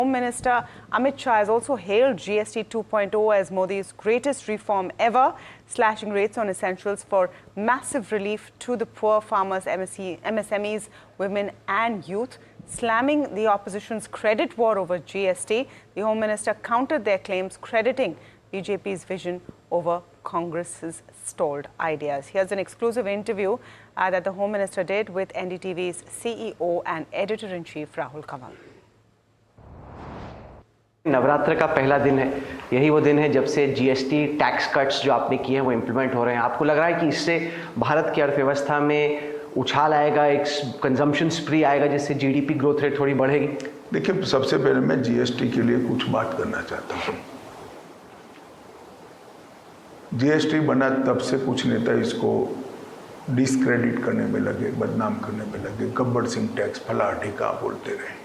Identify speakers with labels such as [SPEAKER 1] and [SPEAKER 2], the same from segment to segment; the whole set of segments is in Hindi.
[SPEAKER 1] Home Minister Amit Shah has also hailed GST 2.0 as Modi's greatest reform ever, slashing rates on essentials for massive relief to the poor, farmers, MSMEs, women and youth. Slamming the opposition's credit war over GST, the Home Minister countered their claims, crediting BJP's vision over Congress's stalled ideas. Here's an exclusive interview that the Home Minister did with NDTV's CEO and Editor-in-Chief Rahul Kanwal.
[SPEAKER 2] Navratra का पहला दिन है, यही वो दिन है जब से जीएसटी टैक्स कट्स जो आपने किए हैं वो इम्प्लीमेंट हो रहे हैं। आपको लग रहा है कि इससे भारत की अर्थव्यवस्था में उछाल आएगा, एक कंजम्पशन स्प्री आएगा जिससे जीडीपी ग्रोथ रेट थोड़ी बढ़ेगी?
[SPEAKER 3] देखिए, सबसे पहले मैं जीएसटी के लिए कुछ बात करना चाहता हूँ। जीएसटी बना तब से कुछ नेता इसको डिस्क्रेडिट करने में लगे, बदनाम करने में लगे, गब्बर सिंह टैक्स फला ढिका बोलते रहे।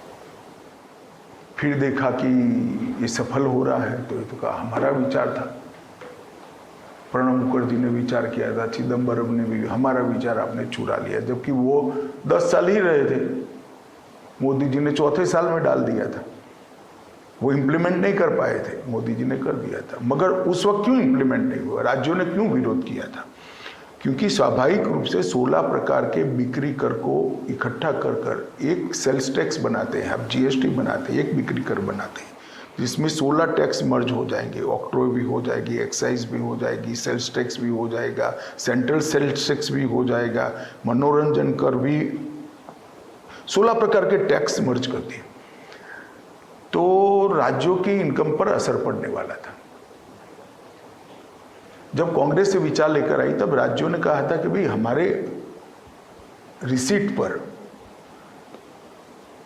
[SPEAKER 3] फिर देखा कि ये सफल हो रहा है तो ये तो कहा हमारा विचार था। प्रणब मुखर्जी ने विचार किया था, चिदम्बरम ने भी, हमारा विचार आपने चुरा लिया, जबकि वो 10 साल ही रहे थे। मोदी जी ने चौथे साल में डाल दिया था। वो इम्प्लीमेंट नहीं कर पाए थे, मोदी जी ने कर दिया था। मगर उस वक्त क्यों इम्प्लीमेंट नहीं हुआ, राज्यों ने क्यों विरोध किया था? क्योंकि स्वाभाविक रूप से 16 प्रकार के बिक्री कर को इकट्ठा कर कर एक सेल्स टैक्स बनाते हैं, आप जीएसटी बनाते हैं, एक बिक्री कर बनाते हैं, जिसमें 16 टैक्स मर्ज हो जाएंगे। ऑक्ट्रोय भी हो जाएगी, एक्साइज भी हो जाएगी, सेल्स टैक्स भी हो जाएगा, सेंट्रल सेल्स टैक्स भी हो जाएगा, मनोरंजन कर भी, 16 प्रकार के टैक्स मर्ज करती है। तो राज्यों की इनकम पर असर पड़ने वाला था। जब कांग्रेस से विचार लेकर आई तब राज्यों ने कहा था कि भाई हमारे रिसीट पर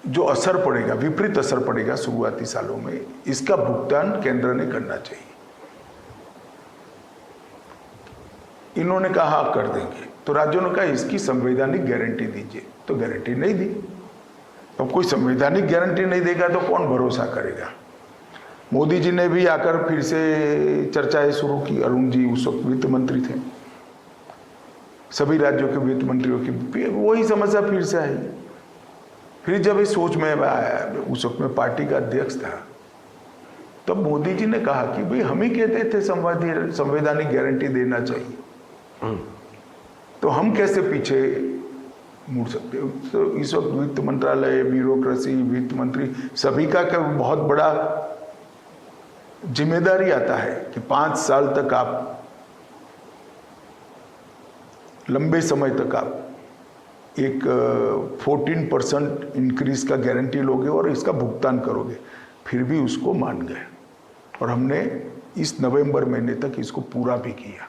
[SPEAKER 3] जो असर पड़ेगा, विपरीत असर पड़ेगा शुरुआती सालों में, इसका भुगतान केंद्र ने करना चाहिए। इन्होंने कहा कर देंगे, तो राज्यों ने कहा इसकी संवैधानिक गारंटी दीजिए, तो गारंटी नहीं दी। अब कोई संवैधानिक गारंटी नहीं देगा तो कौन भरोसा करेगा? मोदी जी ने भी आकर फिर से चर्चाएं शुरू की। अरुण जी उस वक्त वित्त मंत्री थे, सभी राज्यों के वित्त मंत्रियों की वही समस्या फिर से आई। फिर जब इस सोच में आया, उस वक्त में पार्टी का अध्यक्ष था, तब मोदी जी ने कहा कि भाई हम ही कहते थे संवैधानिक गारंटी देना चाहिए, तो हम कैसे पीछे मुड़ सकते हो? तो इस वक्त वित्त मंत्रालय, ब्यूरोक्रेसी, वित्त मंत्री सभी का बहुत बड़ा जिम्मेदारी आता है कि 5 साल तक आप, लंबे समय तक आप एक 14% इंक्रीज का गारंटी लोगे और इसका भुगतान करोगे। फिर भी उसको मान गए और हमने इस नवंबर महीने तक इसको पूरा भी किया।